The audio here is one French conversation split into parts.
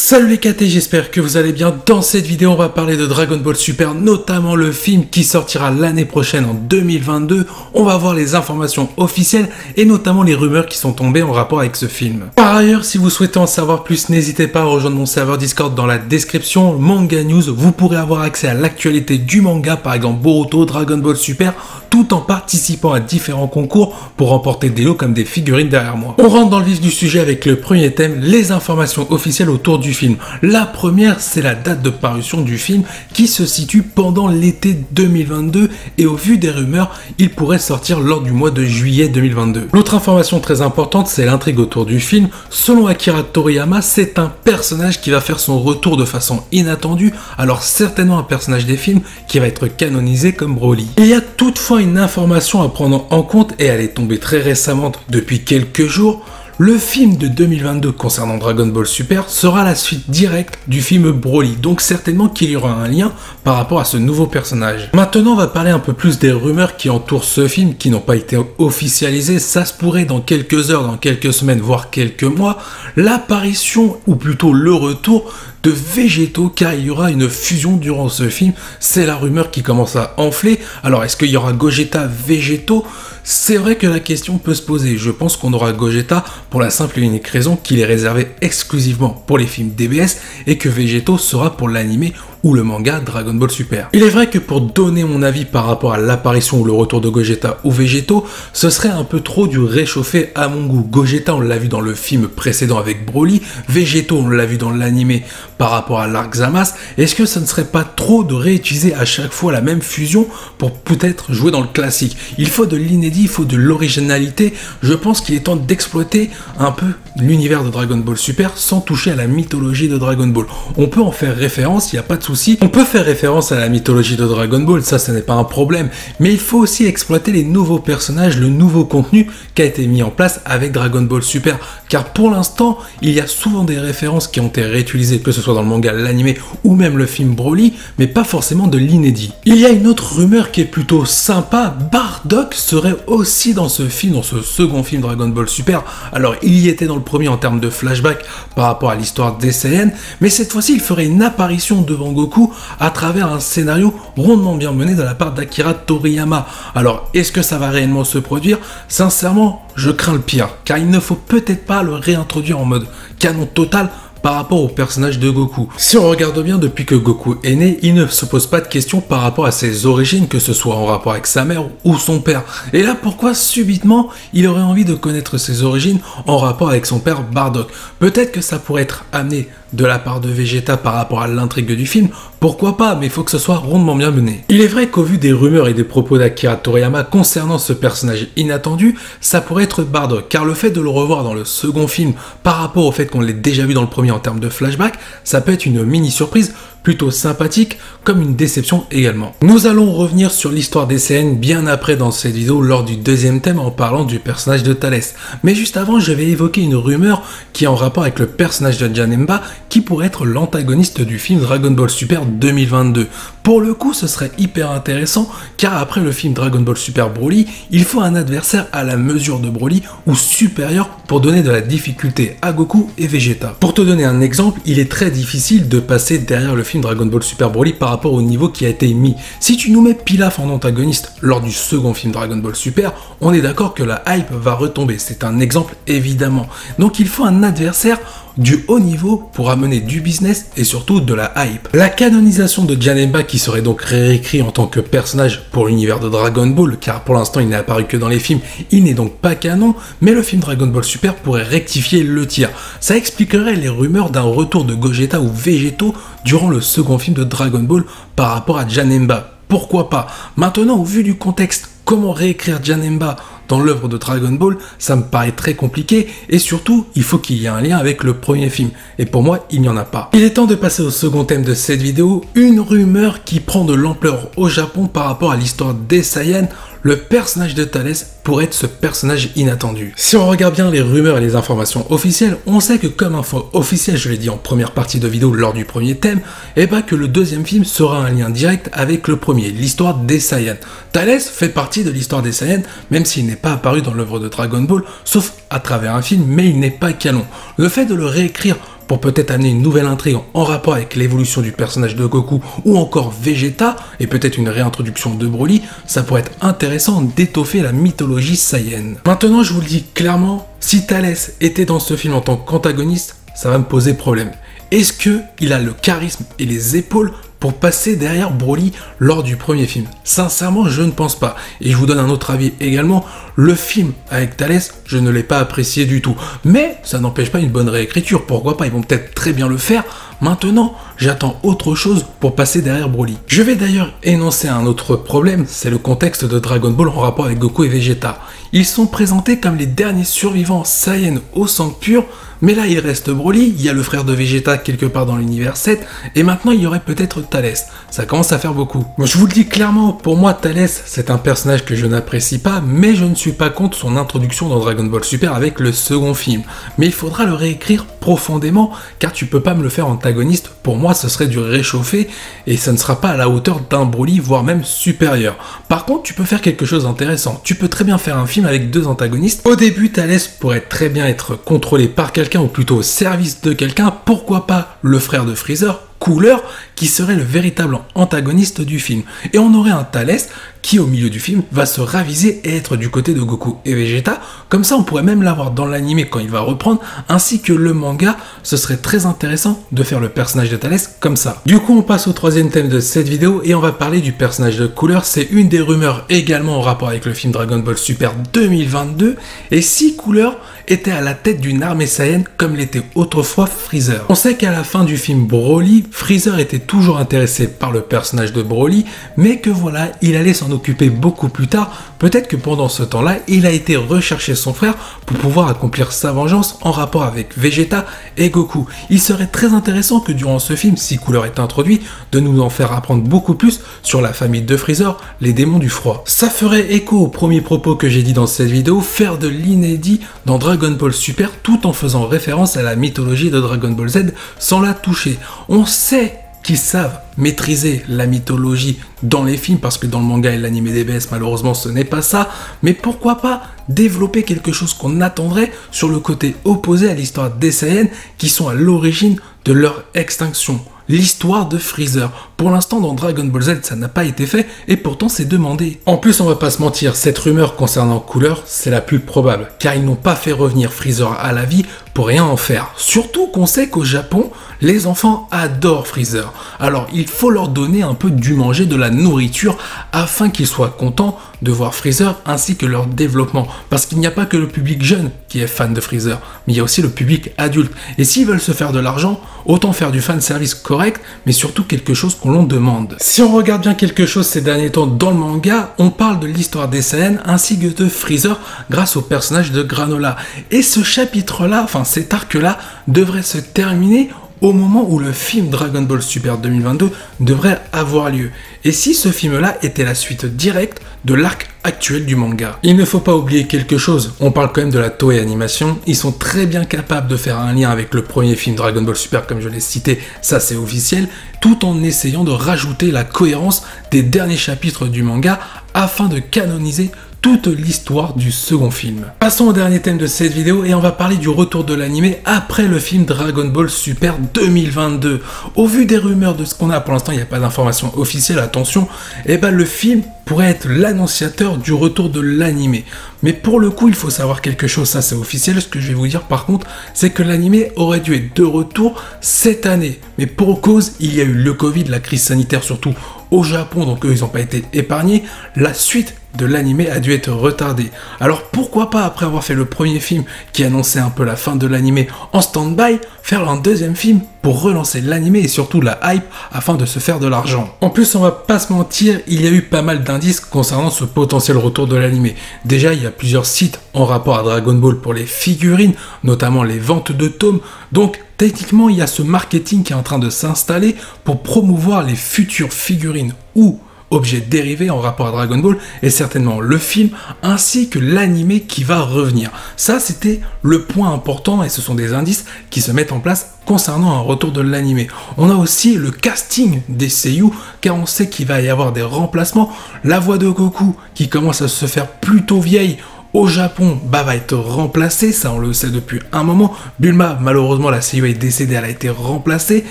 Salut les KT, j'espère que vous allez bien. Dans cette vidéo, on va parler de Dragon Ball Super, notamment le film qui sortira l'année prochaine en 2022. On va voir les informations officielles et notamment les rumeurs qui sont tombées en rapport avec ce film. Par ailleurs, si vous souhaitez en savoir plus, n'hésitez pas à rejoindre mon serveur Discord dans la description. Manga News, vous pourrez avoir accès à l'actualité du manga, par exemple Boruto, Dragon Ball Super, tout en participant à différents concours pour remporter des lots comme des figurines derrière moi. On rentre dans le vif du sujet avec le premier thème, les informations officielles autour du film. La première, c'est la date de parution du film qui se situe pendant l'été 2022 et au vu des rumeurs, il pourrait sortir lors du mois de juillet 2022. L'autre information très importante, c'est l'intrigue autour du film. Selon Akira Toriyama, c'est un personnage qui va faire son retour de façon inattendue, alors certainement un personnage des films qui va être canonisé comme Broly. Il y a toutefois une information à prendre en compte et elle est tombée très récemment depuis quelques jours. Le film de 2022 concernant Dragon Ball Super sera la suite directe du film Broly, donc certainement qu'il y aura un lien par rapport à ce nouveau personnage. Maintenant, on va parler un peu plus des rumeurs qui entourent ce film, qui n'ont pas été officialisées. Ça se pourrait dans quelques heures, dans quelques semaines, voire quelques mois, l'apparition, ou plutôt le retour de Végéto, car il y aura une fusion durant ce film. C'est la rumeur qui commence à enfler. Alors, est-ce qu'il y aura Gogeta Végéto? C'est vrai que la question peut se poser. Je pense qu'on aura Gogeta pour la simple et unique raison qu'il est réservé exclusivement pour les films DBS et que Végéto sera pour l'anime ou le manga Dragon Ball Super. Il est vrai que pour donner mon avis par rapport à l'apparition ou le retour de Gogeta ou Végéto, ce serait un peu trop du réchauffé à mon goût. Gogeta, on l'a vu dans le film précédent avec Broly, Végéto, on l'a vu dans l'anime par rapport à l'arc Zamasu. Est-ce que ça ne serait pas trop de réutiliser à chaque fois la même fusion pour peut-être jouer dans le classique? Il faut de l'inédit, il faut de l'originalité. Je pense qu'il est temps d'exploiter un peu l'univers de Dragon Ball Super sans toucher à la mythologie de Dragon Ball. On peut en faire référence, il n'y a pas de souci. On peut faire référence à la mythologie de Dragon Ball, ça n'est pas un problème. Mais il faut aussi exploiter les nouveaux personnages, le nouveau contenu qui a été mis en place avec Dragon Ball Super. Car pour l'instant, il y a souvent des références qui ont été réutilisées, que ce soit dans le manga, l'anime ou même le film Broly, mais pas forcément de l'inédit. Il y a une autre rumeur qui est plutôt sympa, Bardock serait aussi dans ce film, dans ce second film Dragon Ball Super. Alors il y était dans le premier en termes de flashback par rapport à l'histoire des Saiyans, mais cette fois-ci il ferait une apparition devant Goku à travers un scénario rondement bien mené de la part d'Akira Toriyama. Alors est-ce que ça va réellement se produire? Sincèrement, je crains le pire, car il ne faut peut-être pas le réintroduire en mode canon total par rapport au personnage de Goku. Si on regarde bien, depuis que Goku est né, il ne se pose pas de questions par rapport à ses origines, que ce soit en rapport avec sa mère ou son père. Et là, pourquoi subitement il aurait envie de connaître ses origines en rapport avec son père Bardock? Peut-être que ça pourrait être amené de la part de Vegeta par rapport à l'intrigue du film, pourquoi pas, mais il faut que ce soit rondement bien mené. Il est vrai qu'au vu des rumeurs et des propos d'Akira Toriyama concernant ce personnage inattendu, ça pourrait être Bardock, car le fait de le revoir dans le second film par rapport au fait qu'on l'ait déjà vu dans le premier en termes de flashback, ça peut être une mini surprise plutôt sympathique, comme une déception également. Nous allons revenir sur l'histoire des Saiyans bien après dans cette vidéo lors du deuxième thème en parlant du personnage de Thalès. Mais juste avant, je vais évoquer une rumeur qui est en rapport avec le personnage de Janemba qui pourrait être l'antagoniste du film Dragon Ball Super 2022. Pour le coup, ce serait hyper intéressant car après le film Dragon Ball Super Broly, il faut un adversaire à la mesure de Broly ou supérieur pour donner de la difficulté à Goku et Vegeta. Pour te donner un exemple, il est très difficile de passer derrière le film Dragon Ball Super Broly par rapport au niveau qui a été mis. Si tu nous mets Pilaf en antagoniste lors du second film Dragon Ball Super, on est d'accord que la hype va retomber. C'est un exemple évidemment. Donc il faut un adversaire du haut niveau pour amener du business et surtout de la hype. La canonisation de Janemba qui serait donc réécrit en tant que personnage pour l'univers de Dragon Ball, car pour l'instant il n'est apparu que dans les films, il n'est donc pas canon, mais le film Dragon Ball Super pourrait rectifier le tir. Ça expliquerait les rumeurs d'un retour de Gogeta ou Végéto durant le second film de Dragon Ball par rapport à Janemba. Pourquoi pas? Maintenant, au vu du contexte, comment réécrire Janemba dans l'œuvre de Dragon Ball, ça me paraît très compliqué et surtout, il faut qu'il y ait un lien avec le premier film. Et pour moi, il n'y en a pas. Il est temps de passer au second thème de cette vidéo, une rumeur qui prend de l'ampleur au Japon par rapport à l'histoire des Saiyans. Le personnage de Thalès pourrait être ce personnage inattendu. Si on regarde bien les rumeurs et les informations officielles, on sait que comme info officielle, je l'ai dit en première partie de vidéo lors du premier thème, et bah que le deuxième film sera un lien direct avec le premier, l'histoire des Saiyans. Thalès fait partie de l'histoire des Saiyans, même s'il n'est pas apparu dans l'œuvre de Dragon Ball, sauf à travers un film, mais il n'est pas canon. Le fait de le réécrire pour peut-être amener une nouvelle intrigue en rapport avec l'évolution du personnage de Goku ou encore Vegeta, et peut-être une réintroduction de Broly, ça pourrait être intéressant d'étoffer la mythologie Saiyan. Maintenant, je vous le dis clairement, si Thalès était dans ce film en tant qu'antagoniste, ça va me poser problème. Est-ce qu'il a le charisme et les épaules pour passer derrière Broly lors du premier film? Sincèrement, je ne pense pas. Et je vous donne un autre avis également. Le film avec Thalès, je ne l'ai pas apprécié du tout. Mais ça n'empêche pas une bonne réécriture. Pourquoi pas? Ils vont peut-être très bien le faire. Maintenant, j'attends autre chose pour passer derrière Broly. Je vais d'ailleurs énoncer un autre problème, c'est le contexte de Dragon Ball en rapport avec Goku et Vegeta. Ils sont présentés comme les derniers survivants Saiyans au sang pur, mais là il reste Broly, il y a le frère de Vegeta quelque part dans l'univers 7, et maintenant il y aurait peut-être Thalès. Ça commence à faire beaucoup. Moi, je vous le dis clairement, pour moi Thalès c'est un personnage que je n'apprécie pas, mais je ne suis pas contre son introduction dans Dragon Ball Super avec le second film. Mais il faudra le réécrire profondément, car tu peux pas me le faire antagoniste. Pour moi ce serait du réchauffé, et ça ne sera pas à la hauteur d'un Broly, voire même supérieur. Par contre tu peux faire quelque chose d'intéressant, tu peux très bien faire un film avec deux antagonistes. Au début Thalès pourrait très bien être contrôlé par quelqu'un, ou plutôt au service de quelqu'un, pourquoi pas le frère de Freezer, Cooler, qui serait le véritable antagoniste du film. Et on aurait un Thalès qui, au milieu du film, va se raviser et être du côté de Goku et Vegeta. Comme ça, on pourrait même l'avoir dans l'anime quand il va reprendre, ainsi que le manga. Ce serait très intéressant de faire le personnage de Thalès comme ça. Du coup, on passe au troisième thème de cette vidéo et on va parler du personnage de Cooler. C'est une des rumeurs également en rapport avec le film Dragon Ball Super 2022. Et si Cooler était à la tête d'une armée Saiyan comme l'était autrefois Freezer. On sait qu'à la fin du film Broly, Freezer était toujours intéressé par le personnage de Broly, mais que voilà, il allait s'en occuper beaucoup plus tard. Peut-être que pendant ce temps-là, il a été rechercher son frère pour pouvoir accomplir sa vengeance en rapport avec Vegeta et Goku. Il serait très intéressant que durant ce film, si Cooler est introduit, de nous en faire apprendre beaucoup plus sur la famille de Freezer, les démons du froid. Ça ferait écho aux premiers propos que j'ai dit dans cette vidéo, faire de l'inédit dans Dragon Ball Super tout en faisant référence à la mythologie de Dragon Ball Z sans la toucher. On sait qu'ils savent maîtriser la mythologie dans les films, parce que dans le manga et l'anime DBS, malheureusement, ce n'est pas ça. Mais pourquoi pas développer quelque chose qu'on attendrait sur le côté opposé à l'histoire des Saiyans qui sont à l'origine de leur extinction. L'histoire de Freezer. Pour l'instant, dans Dragon Ball Z, ça n'a pas été fait, et pourtant c'est demandé. En plus, on va pas se mentir, cette rumeur concernant Cooler, c'est la plus probable, car ils n'ont pas fait revenir Freezer à la vie pour rien en faire. Surtout qu'on sait qu'au Japon, les enfants adorent Freezer. Alors, il faut leur donner un peu du manger, de la nourriture, afin qu'ils soient contents de voir Freezer, ainsi que leur développement. Parce qu'il n'y a pas que le public jeune qui est fan de Freezer, mais il y a aussi le public adulte. Et s'ils veulent se faire de l'argent, autant faire du fan service correct, mais surtout quelque chose qu'on l'on demande. Si on regarde bien quelque chose ces derniers temps dans le manga, on parle de l'histoire des Saiyans ainsi que de Freezer grâce au personnage de Granola. Et ce chapitre-là, enfin cet arc-là, devrait se terminer au moment où le film Dragon Ball Super 2022 devrait avoir lieu. Et si ce film-là était la suite directe de l'arc actuel du manga. Il ne faut pas oublier quelque chose, on parle quand même de la Toei Animation, ils sont très bien capables de faire un lien avec le premier film Dragon Ball Super, comme je l'ai cité, ça c'est officiel, tout en essayant de rajouter la cohérence des derniers chapitres du manga afin de canoniser toute l'histoire du second film. Passons au dernier thème de cette vidéo et on va parler du retour de l'anime après le film Dragon Ball Super 2022. Au vu des rumeurs de ce qu'on a pour l'instant, il n'y a pas d'informations officielles, attention, et ben le film pourrait être l'annonciateur du retour de l'anime. Mais pour le coup, il faut savoir quelque chose, ça c'est officiel. Ce que je vais vous dire par contre, c'est que l'anime aurait dû être de retour cette année. Mais pour cause, il y a eu le Covid, la crise sanitaire surtout au Japon, donc eux ils n'ont pas été épargnés. La suite de l'anime a dû être retardée. Alors pourquoi pas, après avoir fait le premier film qui annonçait un peu la fin de l'anime en stand-by, faire un deuxième film pour relancer l'anime et surtout la hype afin de se faire de l'argent. En plus, on va pas se mentir, il y a eu pas mal d'indices concernant ce potentiel retour de l'anime. Déjà, il y a plusieurs sites en rapport à Dragon Ball pour les figurines, notamment les ventes de tomes. Donc techniquement, il y a ce marketing qui est en train de s'installer pour promouvoir les futures figurines ou objets dérivés en rapport à Dragon Ball, et certainement le film ainsi que l'anime qui va revenir. Ça, c'était le point important et ce sont des indices qui se mettent en place concernant un retour de l'anime. On a aussi le casting des seiyuu, car on sait qu'il va y avoir des remplacements. La voix de Goku qui commence à se faire plutôt vieille au Japon, va être remplacée, ça on le sait depuis un moment. Bulma, malheureusement la seiyuu est décédée, elle a été remplacée.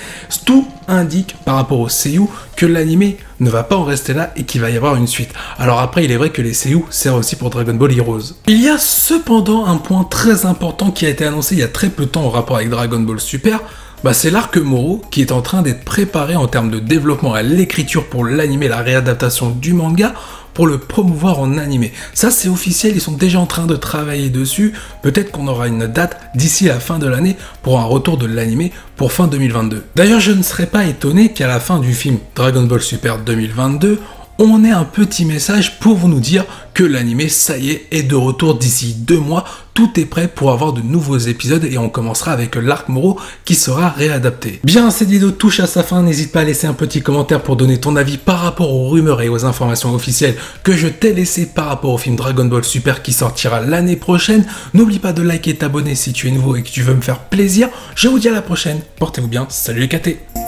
Tout indique par rapport au seiyuu que l'anime ne va pas en rester là et qu'il va y avoir une suite. Alors après, il est vrai que les seiyuu servent aussi pour Dragon Ball Heroes. Il y a cependant un point très important qui a été annoncé il y a très peu de temps en rapport avec Dragon Ball Super. C'est l'arc Moro qui est en train d'être préparé en termes de développement à l'écriture pour l'anime, la réadaptation du manga, pour le promouvoir en animé. Ça c'est officiel, ils sont déjà en train de travailler dessus. Peut-être qu'on aura une date d'ici la fin de l'année pour un retour de l'animé pour fin 2022. D'ailleurs, je ne serais pas étonné qu'à la fin du film Dragon Ball Super 2022, on ait un petit message pour nous dire que l'anime, ça y est de retour d'ici 2 mois. Tout est prêt pour avoir de nouveaux épisodes et on commencera avec l'arc Moro qui sera réadapté. Bien, cette vidéo touche à sa fin. N'hésite pas à laisser un petit commentaire pour donner ton avis par rapport aux rumeurs et aux informations officielles que je t'ai laissées par rapport au film Dragon Ball Super qui sortira l'année prochaine. N'oublie pas de liker et t'abonner si tu es nouveau et que tu veux me faire plaisir. Je vous dis à la prochaine. Portez-vous bien. Salut les KT.